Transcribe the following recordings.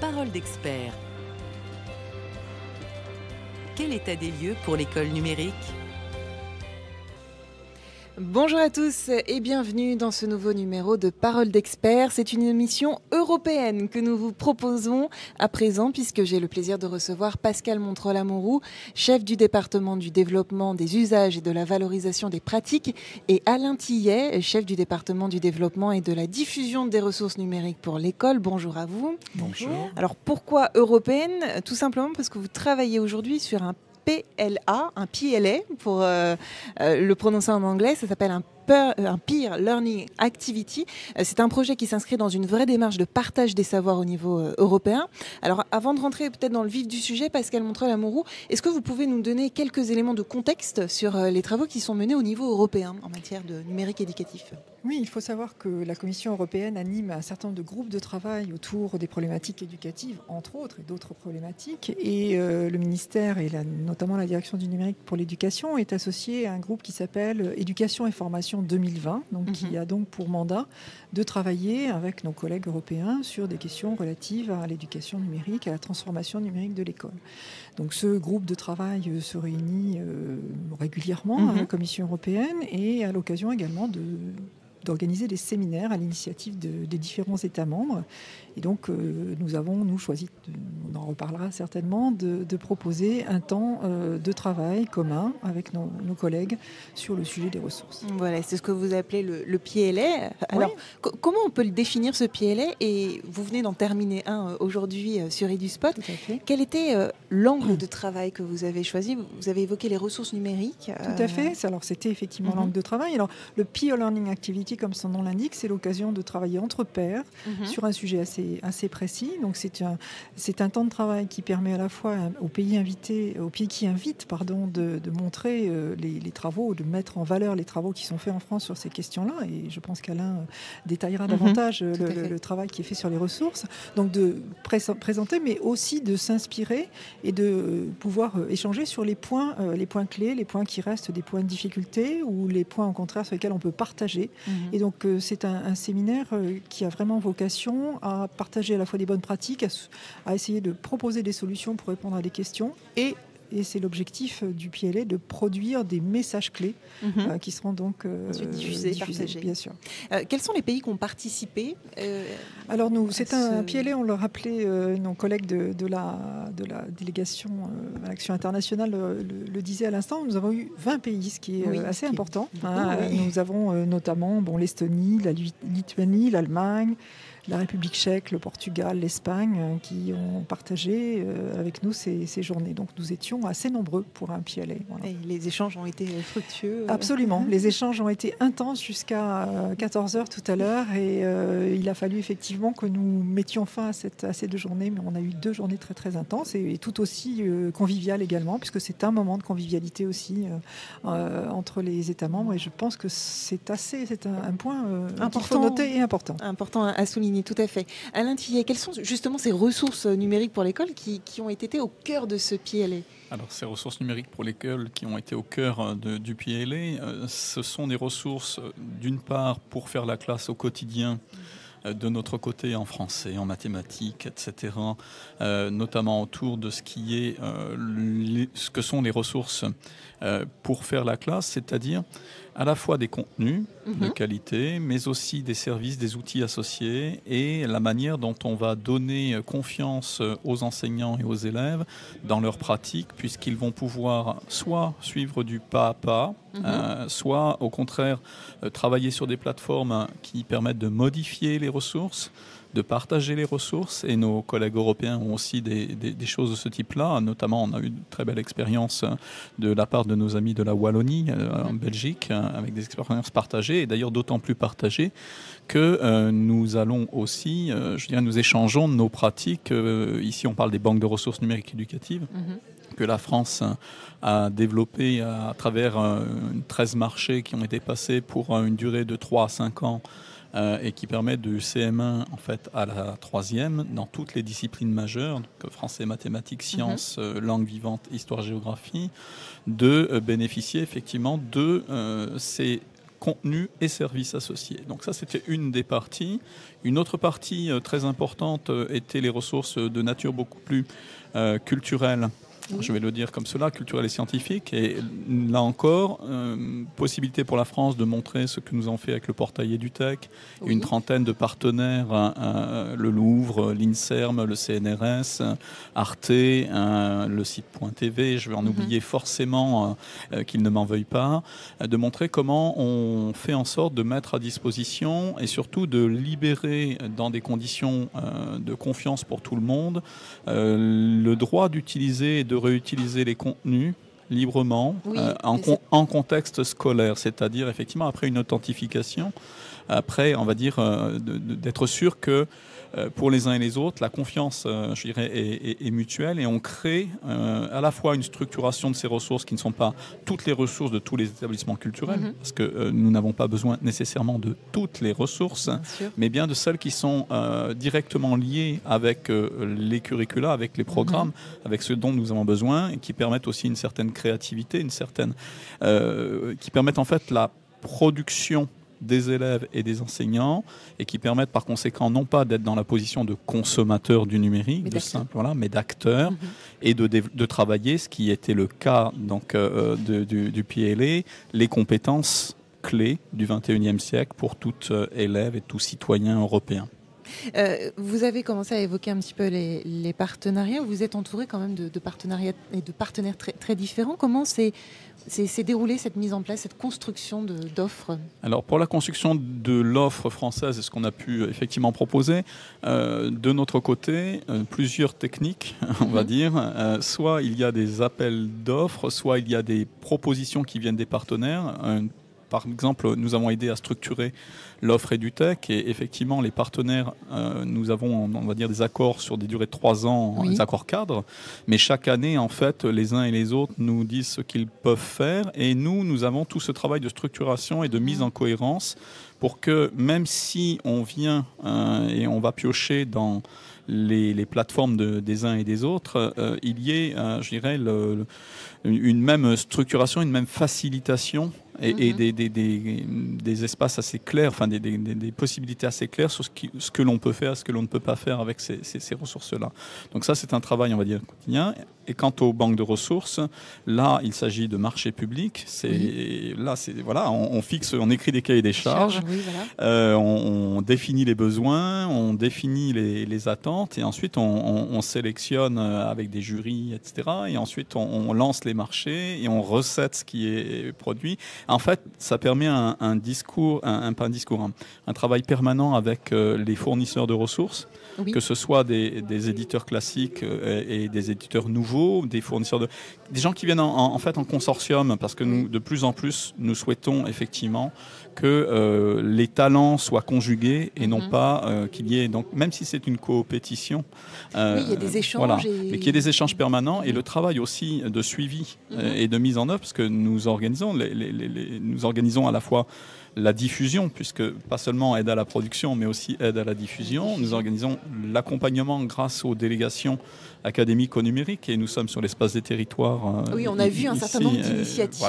Parole d'expert. Quel état des lieux pour l'école numérique ? Bonjour à tous et bienvenue dans ce nouveau numéro de Parole d'expert. C'est une émission européenne que nous vous proposons à présent puisque j'ai le plaisir de recevoir Pascal Montrol-Amouroux, chef du département du développement des usages et de la valorisation des pratiques, et Alain Tillet, chef du département du développement et de la diffusion des ressources numériques pour l'école. Bonjour à vous. Bonjour. Alors pourquoi européenne ? Tout simplement parce que vous travaillez aujourd'hui sur un PLA, un PLA pour le prononcer en anglais, ça s'appelle un Peer Learning Activity. C'est un projet qui s'inscrit dans une vraie démarche de partage des savoirs au niveau européen. Alors avant de rentrer peut-être dans le vif du sujet, Pascal Montrol-Amouroux, est-ce que vous pouvez nous donner quelques éléments de contexte sur les travaux qui sont menés au niveau européen en matière de numérique éducatif ? Oui, il faut savoir que la Commission européenne anime un certain nombre de groupes de travail autour des problématiques éducatives, entre autres, et d'autres problématiques. Et le ministère, et notamment la Direction du numérique pour l'éducation, est associé à un groupe qui s'appelle Éducation et formation 2020, donc qui a donc pour mandat de travailler avec nos collègues européens sur des questions relatives à l'éducation numérique, à la transformation numérique de l'école. Donc ce groupe de travail se réunit régulièrement à la Commission européenne et à l'occasion également d'organiser des séminaires à l'initiative des différents États membres. Et donc, nous avons choisi, on en reparlera certainement, de proposer un temps de travail commun avec nos collègues sur le sujet des ressources. Voilà, c'est ce que vous appelez le PLA. Alors, oui. Comment on peut le définir, ce PLA ? Et vous venez d'en terminer un aujourd'hui sur EduSpot. Tout à fait. Quel était l'angle de travail que vous avez choisi ? Vous avez évoqué les ressources numériques. Tout à fait. Alors, c'était effectivement l'angle de travail. Alors, le Peer Learning Activity, comme son nom l'indique, c'est l'occasion de travailler entre pairs sur un sujet assez précis. Donc c'est un temps de travail qui permet à la fois aux pays qui invitent de montrer les travaux, de mettre en valeur les travaux qui sont faits en France sur ces questions-là. Et je pense qu'Alain détaillera davantage le travail qui est fait sur les ressources. Donc de présenter, mais aussi de s'inspirer et de pouvoir échanger sur les points clés, les points qui restent des points de difficulté ou les points au contraire sur lesquels on peut partager. Et donc c'est un séminaire qui a vraiment vocation à partager à la fois des bonnes pratiques, à essayer de proposer des solutions pour répondre à des questions et c'est l'objectif du PLA de produire des messages clés qui seront donc diffusés, partagés. Bien sûr. Quels sont les pays qui ont participé Alors c'est un PLA, on le rappelait, nos collègues de la délégation à l'action internationale le disaient à l'instant, nous avons eu 20 pays, ce qui est assez important. Nous avons notamment l'Estonie, la Lituanie, l'Allemagne, la République tchèque, le Portugal, l'Espagne, qui ont partagé avec nous ces journées. Donc nous étions assez nombreux pour un PLA. Voilà. Et les échanges ont été fructueux. Absolument. Les échanges ont été intenses jusqu'à 14h tout à l'heure. Et il a fallu effectivement que nous mettions fin à ces 2 journées. Mais on a eu 2 journées très très intenses et tout aussi conviviales également, puisque c'est un moment de convivialité aussi entre les États membres. Et je pense que c'est un point qu'il faut noter et important. Important à souligner. Tout à fait. Alain Tillet, quelles sont justement ces ressources numériques pour l'école qui ont été au cœur de ce PLA ? Alors, ces ressources numériques pour l'école qui ont été au cœur du PLA, ce sont des ressources, d'une part, pour faire la classe au quotidien, de notre côté en français, en mathématiques, etc., notamment autour de ce qui est ce que sont les ressources pour faire la classe, c'est-à-dire à la fois des contenus de qualité, mais aussi des services, des outils associés et la manière dont on va donner confiance aux enseignants et aux élèves dans leur pratique, puisqu'ils vont pouvoir soit suivre du pas à pas, soit au contraire travailler sur des plateformes qui permettent de modifier les ressources, de partager les ressources, et nos collègues européens ont aussi des choses de ce type-là. Notamment, on a eu une très belle expérience de la part de nos amis de la Wallonie, en Belgique, avec des expériences partagées, et d'ailleurs d'autant plus partagées que nous allons aussi, nous échangeons nos pratiques. Ici, on parle des banques de ressources numériques éducatives, que la France a développé à travers 13 marchés qui ont été passés pour une durée de 3 à 5 ans, et qui permet du CM1 en fait à la 3e dans toutes les disciplines majeures, donc français, mathématiques, sciences, langue vivante, histoire, géographie, de bénéficier effectivement de ces contenu et services associés. Donc ça, c'était une des parties. Une autre partie très importante était les ressources de nature beaucoup plus culturelle. Je vais le dire comme cela, culturel et scientifique. Et là encore, possibilité pour la France de montrer ce que nous avons fait avec le portail EduTech. Une trentaine de partenaires, le Louvre, l'INSERM, le CNRS, Arte, le site .tv, je vais en oublier forcément qu'ils ne m'en veuillent pas, de montrer comment on fait en sorte de mettre à disposition et surtout de libérer dans des conditions de confiance pour tout le monde le droit d'utiliser et de réutiliser les contenus librement en contexte scolaire, c'est-à-dire effectivement après une authentification, après on va dire d'être sûr que pour les uns et les autres, la confiance, je dirais, est mutuelle et on crée à la fois une structuration de ces ressources qui ne sont pas toutes les ressources de tous les établissements culturels, parce que nous n'avons pas besoin nécessairement de toutes les ressources, mais bien de celles qui sont directement liées avec les curricula, avec les programmes, avec ce dont nous avons besoin et qui permettent aussi une certaine créativité, qui permettent en fait la production des élèves et des enseignants et qui permettent par conséquent non pas d'être dans la position de consommateur du numérique, mais d'acteur et de travailler, ce qui était le cas donc, du PLA, les compétences clés du XXIe siècle pour tout élève et tout citoyen européen. Vous avez commencé à évoquer un petit peu les partenariats. Vous êtes entouré quand même de partenariats et de partenaires très, très différents. Comment s'est déroulée cette mise en place, cette construction d'offres ? Alors pour la construction de l'offre française et ce qu'on a pu effectivement proposer, de notre côté, plusieurs techniques, on va dire. Soit il y a des appels d'offres, soit il y a des propositions qui viennent des partenaires. Par exemple, nous avons aidé à structurer l'offre EduTech et effectivement, les partenaires, nous avons, on va dire, des accords sur des durées de 3 ans, des accords cadres. Mais chaque année, en fait, les uns et les autres nous disent ce qu'ils peuvent faire et nous avons tout ce travail de structuration et de mise en cohérence pour que même si on vient et on va piocher dans les plateformes des uns et des autres, il y ait, je dirais, une même structuration, une même facilitation et des espaces assez clairs, enfin des possibilités assez claires sur ce que l'on peut faire, ce que l'on ne peut pas faire avec ces ressources-là. Donc ça, c'est un travail, on va dire, quotidien. Et quant aux banques de ressources, là, il s'agit de marchés publics. On fixe, on écrit des cahiers des charges, on définit les besoins, on définit les attentes, et ensuite on sélectionne avec des jurys, etc. Et ensuite on lance les marchés et on recette ce qui est produit. En fait, ça permet un travail permanent avec les fournisseurs de ressources, que ce soit des éditeurs classiques et des éditeurs nouveaux, des fournisseurs des gens qui viennent en fait en consortium, parce que nous, de plus en plus, nous souhaitons effectivement que les talents soient conjugués et non pas qu'il y ait, donc, même si c'est une coopétition, il y a des échanges, mais qu'il y ait des échanges permanents et le travail aussi de suivi et de mise en œuvre, parce que nous organisons nous organisons à la fois la diffusion, puisque pas seulement aide à la production, mais aussi aide à la diffusion. Nous organisons l'accompagnement grâce aux délégations académiques au numérique et nous sommes sur l'espace des territoires. Oui, on a vu un certain nombre d'initiatives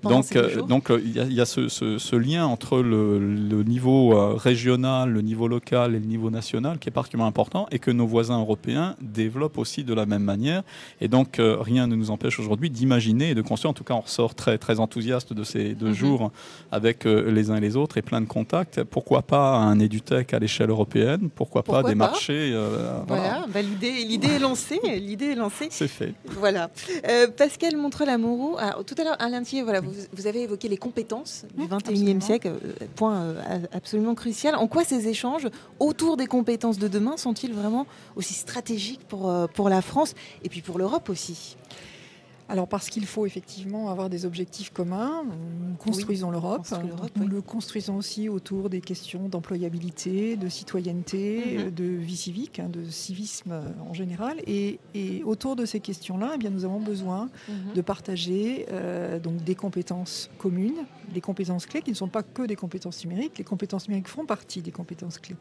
pendant ces jours. Donc il y a ce lien entre le niveau régional, le niveau local et le niveau national qui est particulièrement important et que nos voisins européens développent aussi de la même manière. Et donc rien ne nous empêche aujourd'hui d'imaginer et de construire. En tout cas, on ressort très, très enthousiaste de ces 2 jours avec les uns et les autres et plein de contacts. Pourquoi pas un EduTech à l'échelle européenne ? Pourquoi pas des marchés L'idée est lancée. L'idée est lancée. C'est fait. Voilà. Pascal Montreuil-Amouroux, tout à l'heure, Alain Thier, vous avez évoqué les compétences du XXIe siècle, point absolument crucial. En quoi ces échanges autour des compétences de demain sont-ils vraiment aussi stratégiques pour la France et puis pour l'Europe aussi ? Alors parce qu'il faut effectivement avoir des objectifs communs, nous construisons l'Europe, nous le construisons aussi autour des questions d'employabilité, de citoyenneté, de vie civique, de civisme en général. Et autour de ces questions-là, eh bien, nous avons besoin de partager donc des compétences communes, des compétences clés qui ne sont pas que des compétences numériques. Les compétences numériques font partie des compétences clés.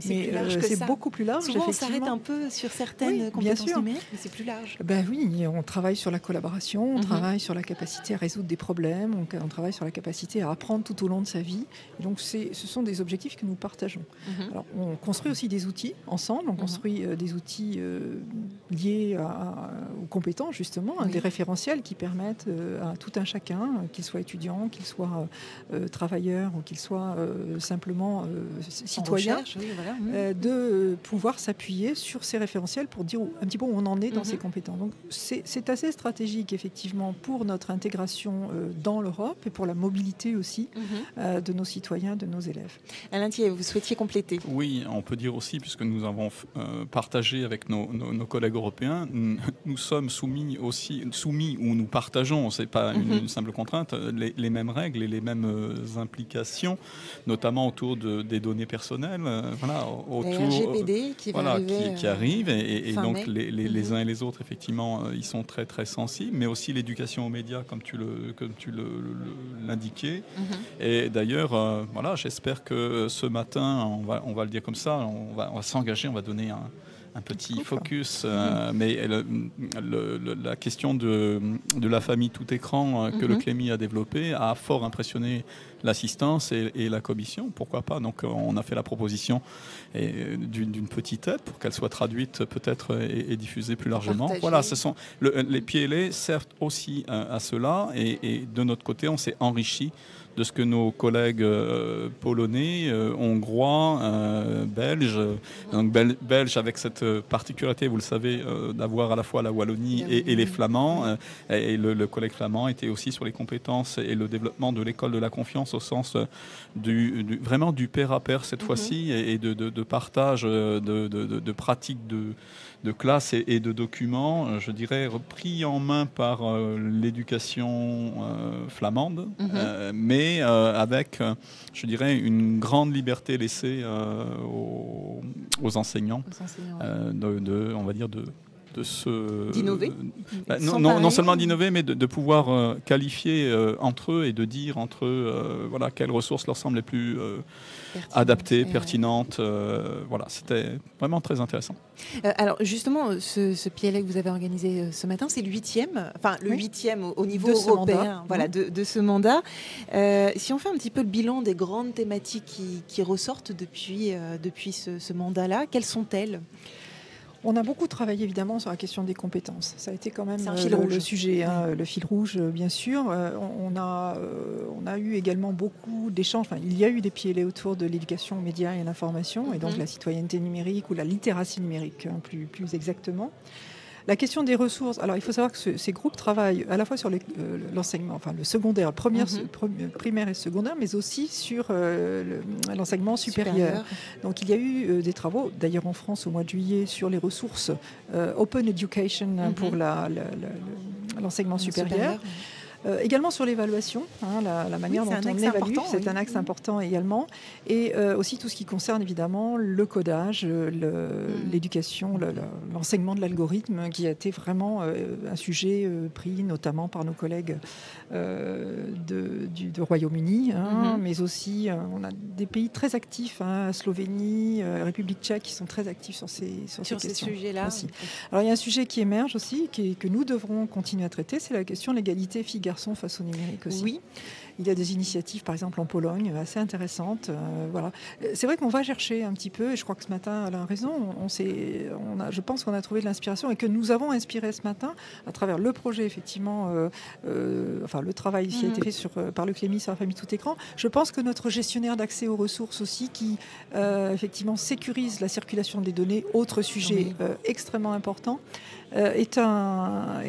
Mais c'est beaucoup plus large. Souvent, on s'arrête un peu sur certaines compétences numériques, mais c'est plus large. Ben oui, on travaille sur la collaboration collaboration, on travaille sur la capacité à résoudre des problèmes, on travaille sur la capacité à apprendre tout au long de sa vie. Et donc ce sont des objectifs que nous partageons. Alors, on construit aussi des outils ensemble, on construit des outils liés aux compétences justement, des référentiels qui permettent à tout un chacun, qu'il soit étudiant, qu'il soit travailleur ou qu'il soit simplement citoyen, de pouvoir s'appuyer sur ces référentiels pour dire un petit peu où on en est dans ces compétences. Donc c'est assez stratégique effectivement pour notre intégration dans l'Europe et pour la mobilité aussi de nos citoyens, de nos élèves. Alain Thier, vous souhaitiez compléter? Oui, on peut dire aussi, puisque nous avons partagé avec nos collègues européens, nous sommes soumis ou nous partageons, c'est pas une simple contrainte, les mêmes règles et les mêmes implications, notamment autour des données personnelles, autour RGPD qui arrive et donc mai. les uns et les autres effectivement ils sont très très sensibles, mais aussi l'éducation aux médias comme tu l'indiquais. Et d'ailleurs j'espère que ce matin on va le dire comme ça, on va s'engager, on va donner un petit focus, mais la question de la famille tout écran que le Clémy a développé a fort impressionné l'assistance et la commission, pourquoi pas. Donc on a fait la proposition d'une petite aide pour qu'elle soit traduite peut-être et diffusée plus largement. Voilà, les PLA servent aussi à cela et de notre côté on s'est enrichi de ce que nos collègues polonais, hongrois, belges, donc belges avec cette particularité, vous le savez, d'avoir à la fois la Wallonie et les Flamands. Et le collègue flamand était aussi sur les compétences et le développement de l'école de la confiance au sens vraiment du pair à pair cette fois-ci et de partage de pratiques de classe et de documents, je dirais, repris en main par l'éducation flamande, mais avec, je dirais, une grande liberté laissée aux enseignants, on va dire, d'innover, non seulement d'innover, mais de pouvoir qualifier entre eux et de dire entre eux quelles ressources leur semblent les plus adaptées, pertinentes. C'était vraiment très intéressant. Alors justement, ce PLA que vous avez organisé ce matin, c'est le 8e au niveau européen de ce mandat. Si on fait un petit peu le bilan des grandes thématiques qui ressortent depuis ce mandat-là, quelles sont-elles ? On a beaucoup travaillé évidemment sur la question des compétences. Ça a été quand même le sujet, le fil rouge, bien sûr. On a eu également beaucoup d'échanges. Enfin, il y a eu des PLA autour de l'éducation aux médias et à l'information, et donc la citoyenneté numérique ou la littératie numérique, plus exactement. La question des ressources, alors il faut savoir que ces groupes travaillent à la fois sur l'enseignement, le secondaire, primaire et secondaire, mais aussi sur l'enseignement supérieur. Donc il y a eu des travaux, d'ailleurs en France au mois de juillet, sur les ressources Open Education pour l'enseignement supérieur. Également sur l'évaluation, la manière dont on évalue, c'est un axe important également. Et aussi tout ce qui concerne évidemment le codage, l'éducation, l'enseignement de l'algorithme, qui a été vraiment un sujet pris notamment par nos collègues du Royaume-Uni, mais aussi on a des pays très actifs, Slovénie, République tchèque, qui sont très actifs sur ces sujets-là. Aussi. Alors il y a un sujet qui émerge aussi, que nous devrons continuer à traiter, c'est la question de l'égalité filles-garçons face au numérique aussi. Oui. Il y a des initiatives, par exemple en Pologne, assez intéressantes. C'est vrai qu'on va chercher un petit peu, et je crois que ce matin, Alain a raison, je pense qu'on a trouvé de l'inspiration et que nous avons inspiré ce matin à travers le projet, effectivement, le travail qui a été fait par le Clémy sur la famille tout écran. Je pense que notre gestionnaire d'accès aux ressources aussi, qui effectivement sécurise la circulation des données, autre sujet extrêmement important, est un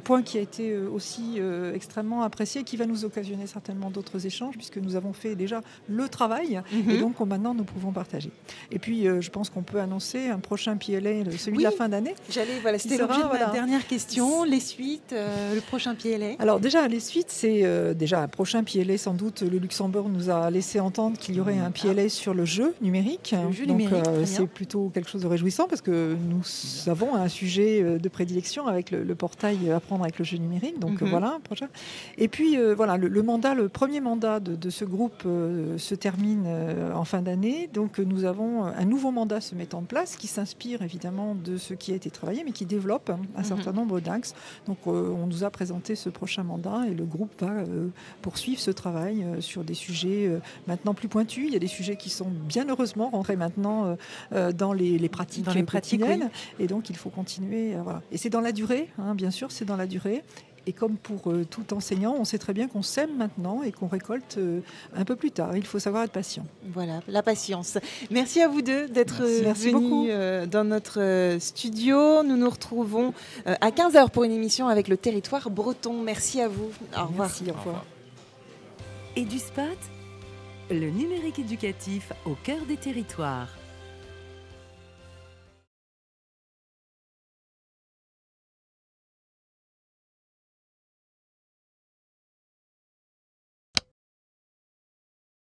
point qui a été aussi extrêmement apprécié, qui va nous occasionner certainement d'autres échanges, puisque nous avons fait déjà le travail, et donc maintenant nous pouvons partager. Et puis je pense qu'on peut annoncer un prochain PLA, celui de la fin d'année. C'était l'objet de ma dernière question, les suites, le prochain PLA. Alors déjà, les suites, c'est déjà un prochain PLA, sans doute. Le Luxembourg nous a laissé entendre qu'il y aurait un PLA sur le jeu numérique. C'est plutôt quelque chose de réjouissant, parce que nous avons un sujet de prédilection avec le portail Apprendre avec le jeu numérique. Donc voilà, prochain. Et puis voilà, le premier mandat de ce groupe se termine en fin d'année. Donc nous avons un nouveau mandat se met en place qui s'inspire évidemment de ce qui a été travaillé, mais qui développe un certain nombre d'axes. Donc on nous a présenté ce prochain mandat et le groupe va poursuivre ce travail sur des sujets maintenant plus pointus. Il y a des sujets qui sont bien heureusement rentrés maintenant dans les pratiques quotidiennes. Oui. Et donc il faut continuer. Voilà. Et c'est dans la durée, hein, bien sûr, c'est dans la durée. Et comme pour tout enseignant, on sait très bien qu'on sème maintenant et qu'on récolte un peu plus tard. Il faut savoir être patient. Voilà, la patience. Merci à vous deux d'être venus dans notre studio. Nous nous retrouvons à 15h pour une émission avec le territoire breton. Merci à vous. Au revoir. Merci, au revoir. EduSpot, le numérique éducatif au cœur des territoires.